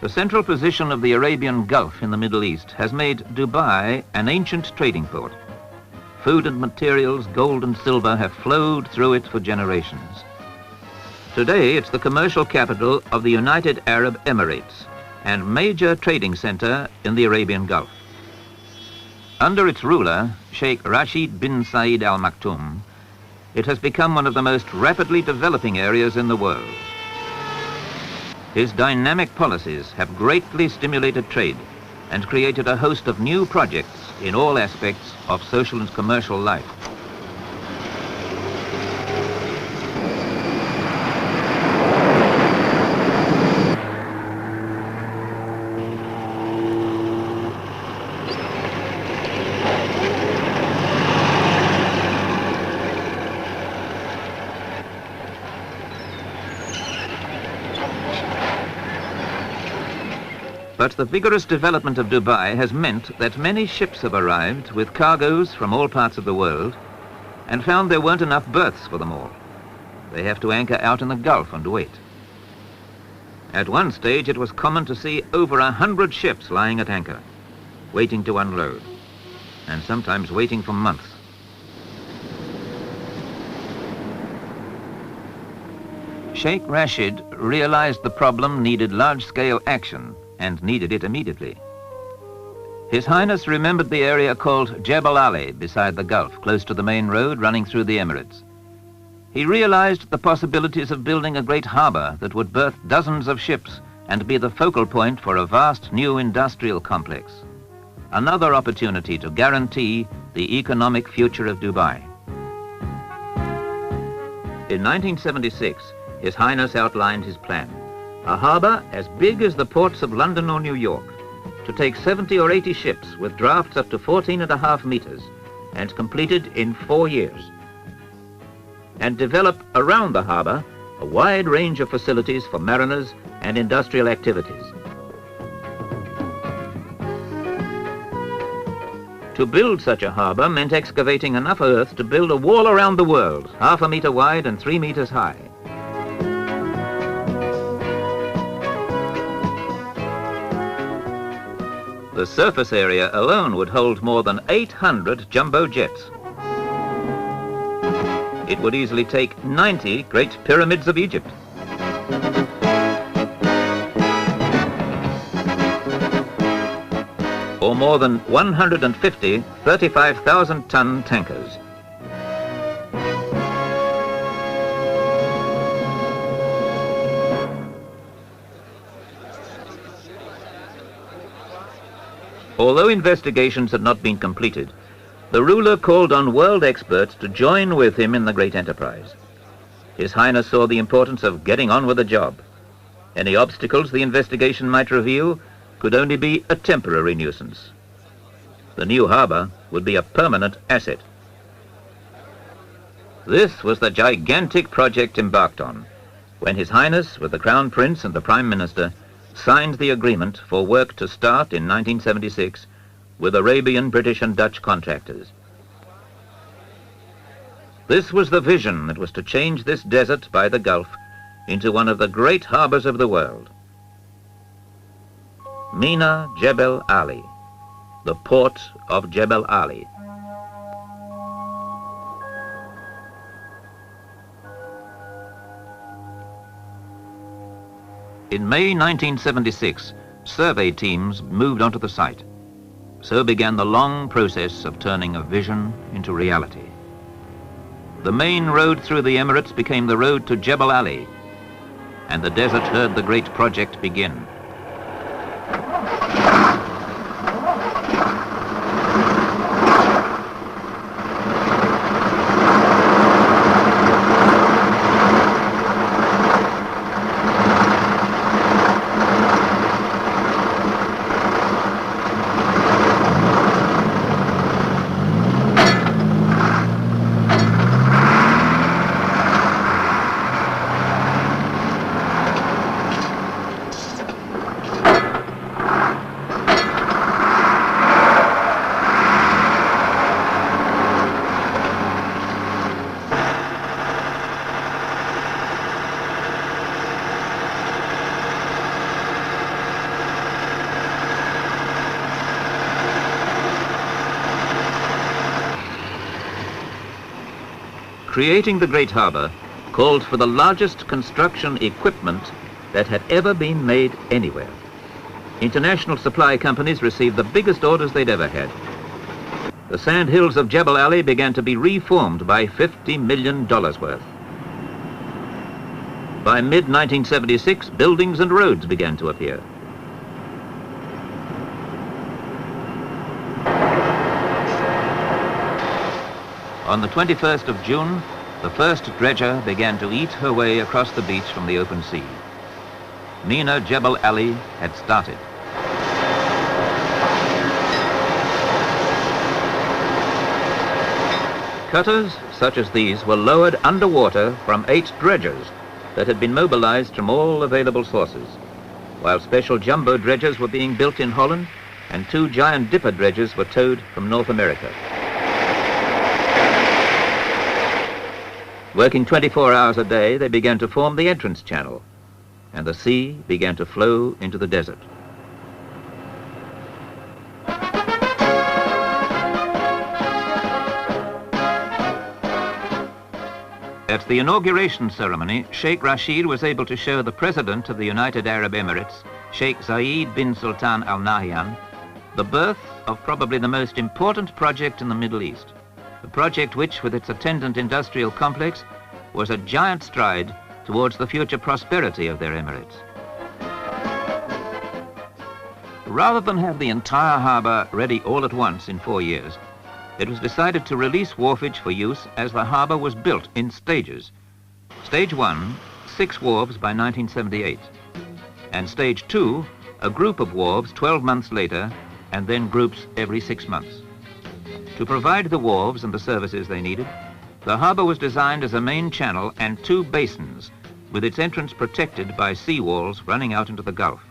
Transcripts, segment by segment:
The central position of the Arabian Gulf in the Middle East has made Dubai an ancient trading port. Food and materials, gold and silver have flowed through it for generations. Today, it's the commercial capital of the United Arab Emirates and major trading center in the Arabian Gulf. Under its ruler, Sheikh Rashid bin Saeed Al Maktoum, it has become one of the most rapidly developing areas in the world. His dynamic policies have greatly stimulated trade and created a host of new projects in all aspects of social and commercial life. But the vigorous development of Dubai has meant that many ships have arrived with cargoes from all parts of the world and found there weren't enough berths for them all. They have to anchor out in the Gulf and wait. At one stage, it was common to see over 100 ships lying at anchor, waiting to unload, and sometimes waiting for months. Sheikh Rashid realized the problem needed large-scale action and needed it immediately. His Highness remembered the area called Jebel Ali beside the Gulf, close to the main road running through the Emirates. He realized the possibilities of building a great harbor that would berth dozens of ships and be the focal point for a vast new industrial complex. Another opportunity to guarantee the economic future of Dubai. In 1976, His Highness outlined his plan. A harbor as big as the ports of London or New York, to take 70 or 80 ships with drafts up to 14.5 meters and completed in 4 years. And develop around the harbor a wide range of facilities for mariners and industrial activities. To build such a harbor meant excavating enough earth to build a wall around the world, 1/2 meter wide and 3 meters high. The surface area alone would hold more than 800 jumbo jets. It would easily take 90 Great Pyramids of Egypt. Or more than 150 35,000-ton tankers. Although investigations had not been completed, the ruler called on world experts to join with him in the great enterprise. His Highness saw the importance of getting on with the job. Any obstacles the investigation might reveal could only be a temporary nuisance. The new harbor would be a permanent asset. This was the gigantic project embarked on when His Highness, with the Crown Prince and the Prime Minister, signed the agreement for work to start in 1976 with Arabian, British and Dutch contractors. This was the vision that was to change this desert by the Gulf into one of the great harbors of the world. Meenah Jebel Ali, the port of Jebel Ali. In May 1976, survey teams moved onto the site. So began the long process of turning a vision into reality. The main road through the Emirates became the road to Jebel Ali, and the desert heard the great project begin. Creating the great harbour called for the largest construction equipment that had ever been made anywhere. International supply companies received the biggest orders they'd ever had. The sand hills of Jebel Ali began to be reformed by $50 million worth. By mid-1976, buildings and roads began to appear. On the 21st of June, the first dredger began to eat her way across the beach from the open sea. Meenah Jebel Ali had started. Cutters such as these were lowered underwater from 8 dredgers that had been mobilized from all available sources, while special jumbo dredgers were being built in Holland and 2 giant dipper dredgers were towed from North America. Working 24 hours a day, they began to form the entrance channel, and the sea began to flow into the desert. At the inauguration ceremony, Sheikh Rashid was able to show the President of the United Arab Emirates, Sheikh Zayed bin Sultan Al Nahyan, the birth of probably the most important project in the Middle East. A project which, with its attendant industrial complex, was a giant stride towards the future prosperity of their emirates. Rather than have the entire harbour ready all at once in 4 years, it was decided to release wharfage for use as the harbour was built in stages. Stage 1, 6 wharves by 1978, and Stage 2, a group of wharves 12 months later, and then groups every 6 months. To provide the wharves and the services they needed, the harbour was designed as a main channel and 2 basins, with its entrance protected by sea walls running out into the Gulf.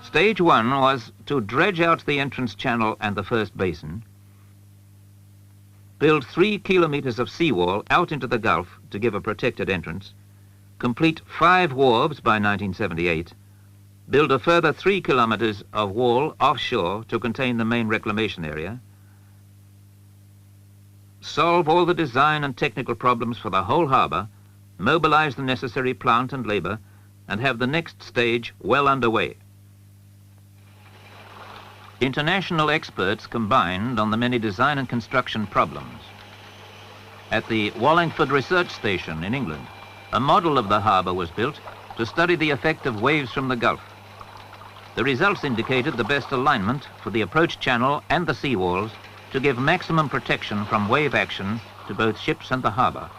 Stage 1 was to dredge out the entrance channel and the first basin, build 3 kilometers of seawall out into the Gulf to give a protected entrance, complete 5 wharves by 1978, build a further 3 kilometers of wall offshore to contain the main reclamation area, solve all the design and technical problems for the whole harbour, mobilize the necessary plant and labour, and have the next stage well underway. International experts combined on the many design and construction problems. At the Wallingford Research Station in England, a model of the harbour was built to study the effect of waves from the Gulf. The results indicated the best alignment for the approach channel and the seawalls to give maximum protection from wave action to both ships and the harbour.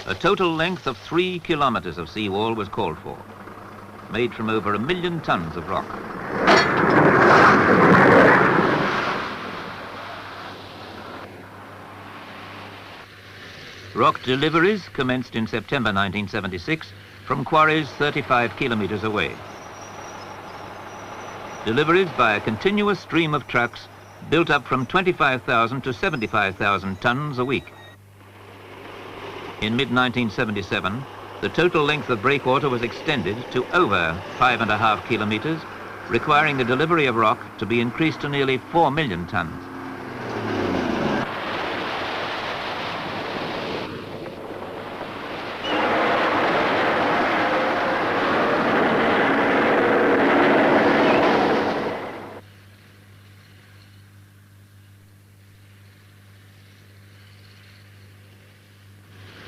A total length of 3 kilometers of seawall was called for, made from over 1 million tons of rock. Rock deliveries commenced in September 1976 from quarries 35 kilometers away. Deliveries by a continuous stream of trucks built up from 25,000 to 75,000 tons a week. In mid-1977, the total length of breakwater was extended to over 5.5 kilometers, requiring the delivery of rock to be increased to nearly 4 million tons.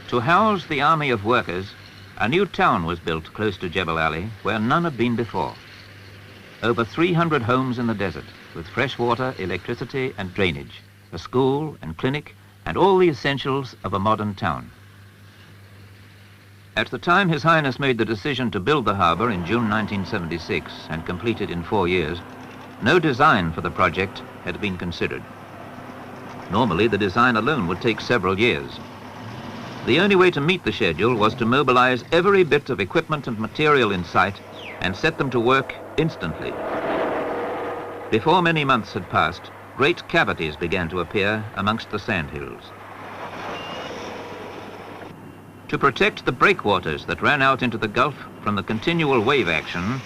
To house the army of workers, a new town was built close to Jebel Ali, where none had been before. Over 300 homes in the desert, with fresh water, electricity and drainage, a school and clinic, and all the essentials of a modern town. At the time His Highness made the decision to build the harbour in June 1976 and complete it in 4 years, no design for the project had been considered. Normally, the design alone would take several years. The only way to meet the schedule was to mobilize every bit of equipment and material in sight and set them to work instantly. Before many months had passed, great cavities began to appear amongst the sandhills. To protect the breakwaters that ran out into the Gulf from the continual wave action,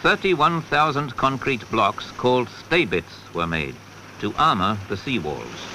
31,000 concrete blocks called staybits were made to armour the seawalls.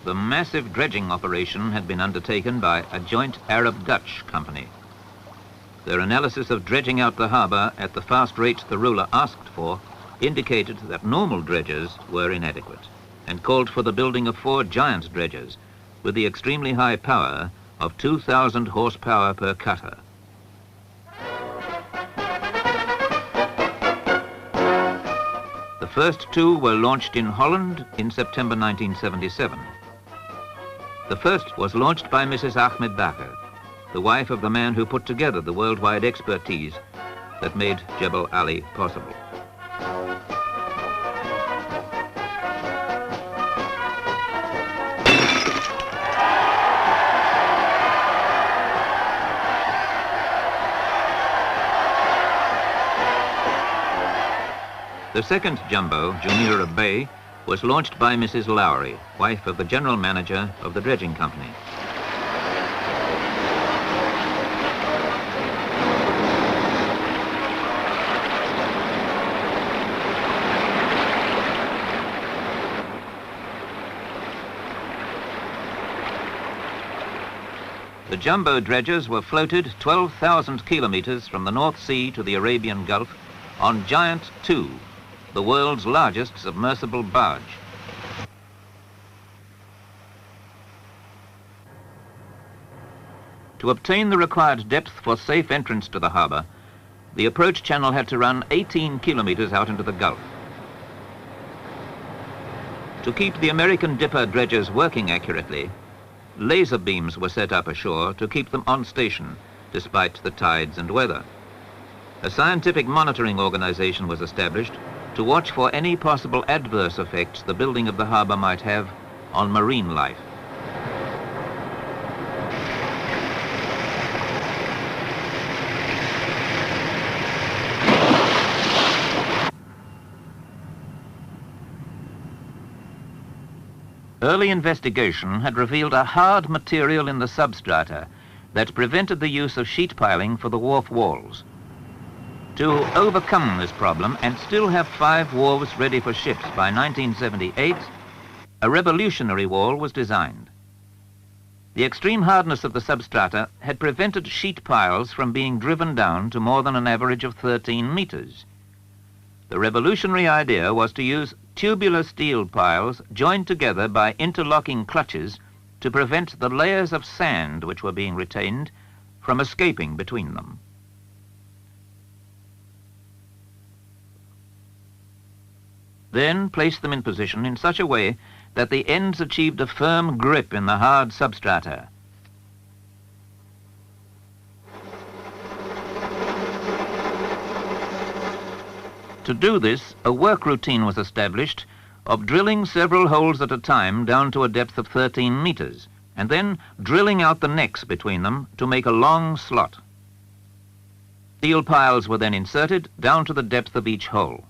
The massive dredging operation had been undertaken by a joint Arab-Dutch company. Their analysis of dredging out the harbour at the fast rate the ruler asked for indicated that normal dredgers were inadequate and called for the building of 4 giant dredgers with the extremely high power of 2,000 horsepower per cutter. The first 2 were launched in Holland in September 1977. The first was launched by Mrs. Ahmed Baker, the wife of the man who put together the worldwide expertise that made Jebel Ali possible. The second jumbo, Jumeirah Bay, was launched by Mrs. Lowry, wife of the general manager of the dredging company. The jumbo dredgers were floated 12,000 kilometers from the North Sea to the Arabian Gulf on Giant II, the world's largest submersible barge. To obtain the required depth for safe entrance to the harbour, the approach channel had to run 18 kilometers out into the Gulf. To keep the American Dipper dredgers working accurately, laser beams were set up ashore to keep them on station, despite the tides and weather. A scientific monitoring organization was established to watch for any possible adverse effects the building of the harbour might have on marine life. Early investigation had revealed a hard material in the substrata that prevented the use of sheet piling for the wharf walls. To overcome this problem and still have 5 wharves ready for ships by 1978, a revolutionary wall was designed. The extreme hardness of the substrata had prevented sheet piles from being driven down to more than an average of 13 meters. The revolutionary idea was to use tubular steel piles joined together by interlocking clutches to prevent the layers of sand which were being retained from escaping between them. Then place them in position in such a way that the ends achieved a firm grip in the hard substrata. To do this, a work routine was established of drilling several holes at a time down to a depth of 13 meters, and then drilling out the necks between them to make a long slot. Steel piles were then inserted down to the depth of each hole.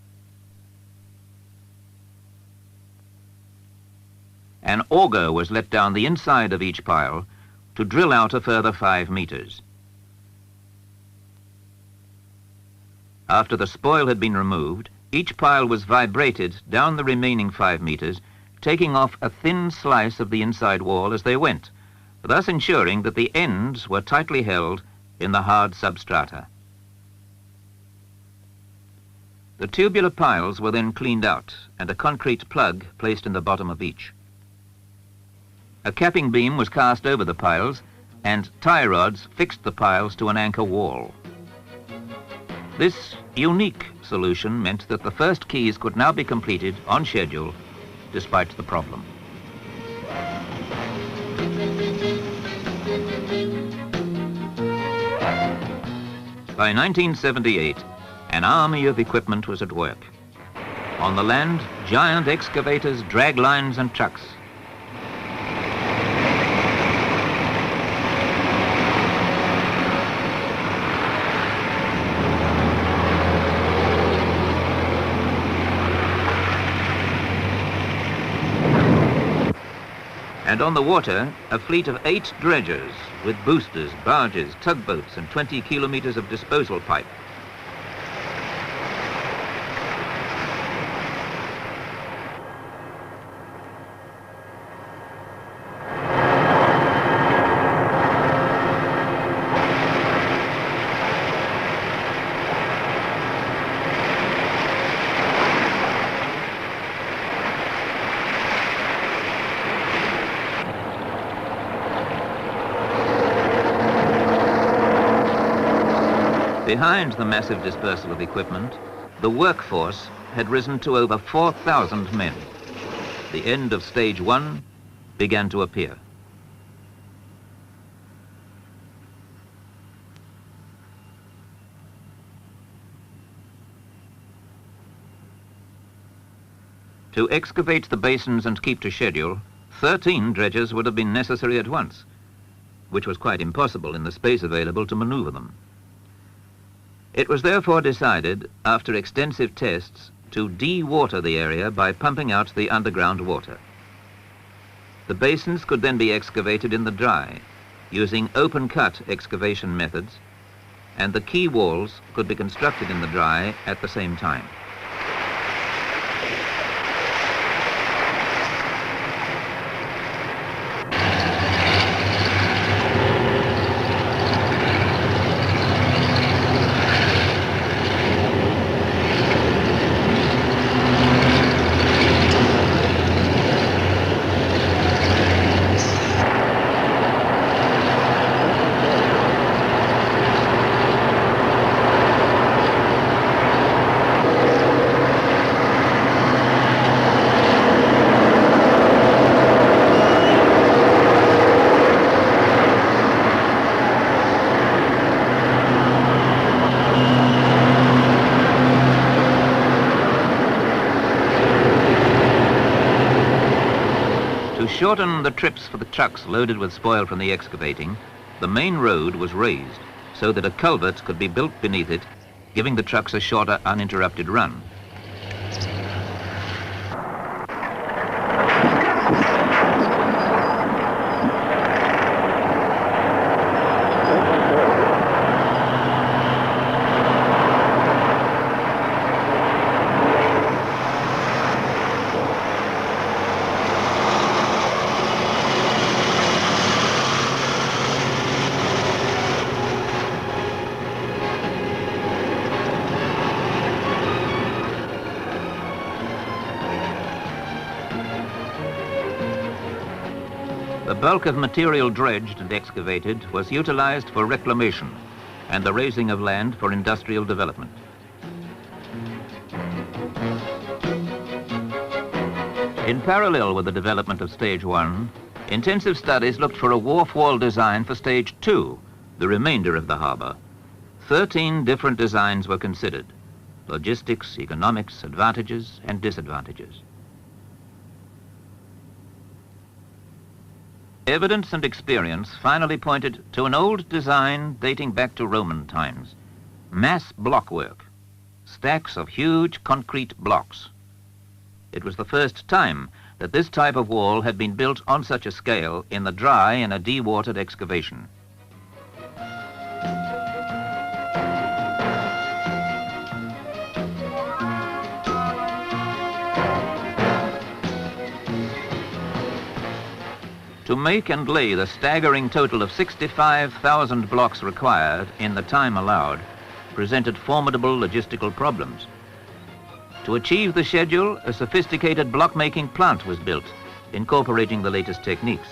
An auger was let down the inside of each pile to drill out a further 5 meters. After the spoil had been removed, each pile was vibrated down the remaining 5 meters, taking off a thin slice of the inside wall as they went, thus ensuring that the ends were tightly held in the hard substrata. The tubular piles were then cleaned out and a concrete plug placed in the bottom of each. A capping beam was cast over the piles and tie rods fixed the piles to an anchor wall. This unique solution meant that the first quays could now be completed on schedule despite the problem. By 1978, an army of equipment was at work. On the land, giant excavators, drag lines and trucks. And on the water, a fleet of 8 dredgers with boosters, barges, tugboats and 20 kilometers of disposal pipe. Behind the massive dispersal of equipment, the workforce had risen to over 4,000 men. The end of stage 1 began to appear. To excavate the basins and keep to schedule, 13 dredgers would have been necessary at once, which was quite impossible in the space available to maneuver them. It was therefore decided, after extensive tests, to de-water the area by pumping out the underground water. The basins could then be excavated in the dry, using open-cut excavation methods, and the quay walls could be constructed in the dry at the same time. To shorten the trips for the trucks loaded with spoil from the excavating, the main road was raised so that a culvert could be built beneath it, giving the trucks a shorter, uninterrupted run. The bulk of material dredged and excavated was utilized for reclamation and the raising of land for industrial development. In parallel with the development of Stage 1, intensive studies looked for a wharf wall design for Stage 2, the remainder of the harbour. 13 different designs were considered: logistics, economics, advantages and disadvantages. Evidence and experience finally pointed to an old design dating back to Roman times: mass blockwork, stacks of huge concrete blocks. It was the first time that this type of wall had been built on such a scale in the dry in a de-watered excavation. To make and lay the staggering total of 65,000 blocks required in the time allowed presented formidable logistical problems. To achieve the schedule, a sophisticated block-making plant was built, incorporating the latest techniques.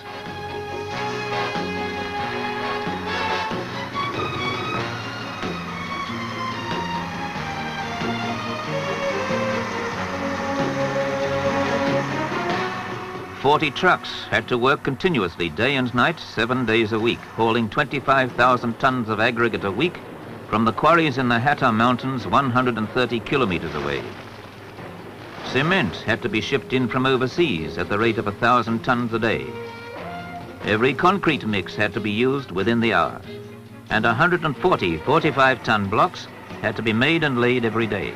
"40 trucks had to work continuously, day and night, 7 days a week, hauling 25,000 tons of aggregate a week from the quarries in the Hatta Mountains 130 kilometers away. Cement had to be shipped in from overseas at the rate of 1,000 tons a day. Every concrete mix had to be used within the hour, and 140 45-ton blocks had to be made and laid every day.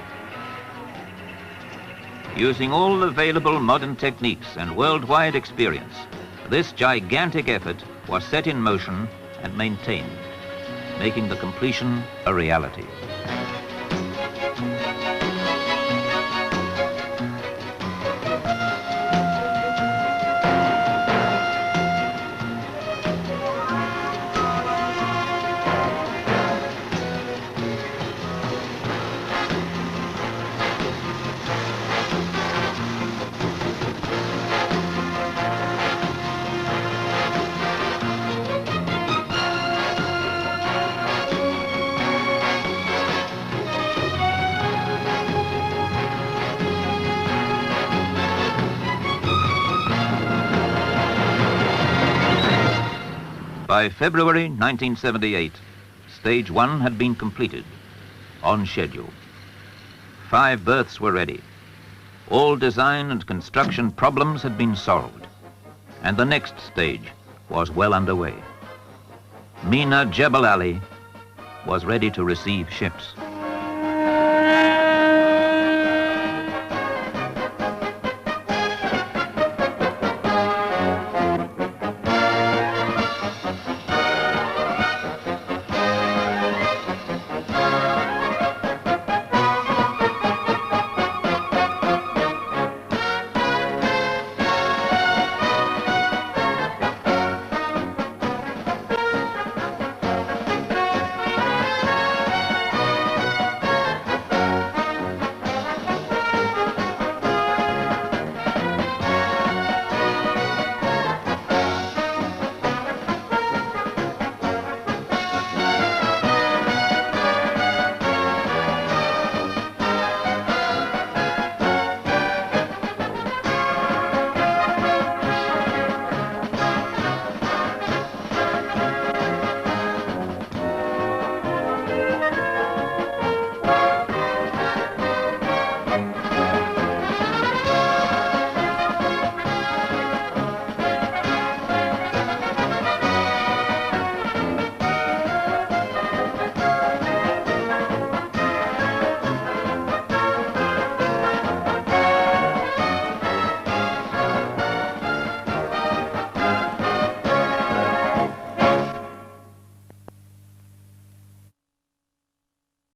Using all available modern techniques and worldwide experience, this gigantic effort was set in motion and maintained, making the completion a reality. By February 1978, Stage 1 had been completed, on schedule. 5 berths were ready. All design and construction problems had been solved, and the next stage was well underway. Meenah Jebel Ali was ready to receive ships.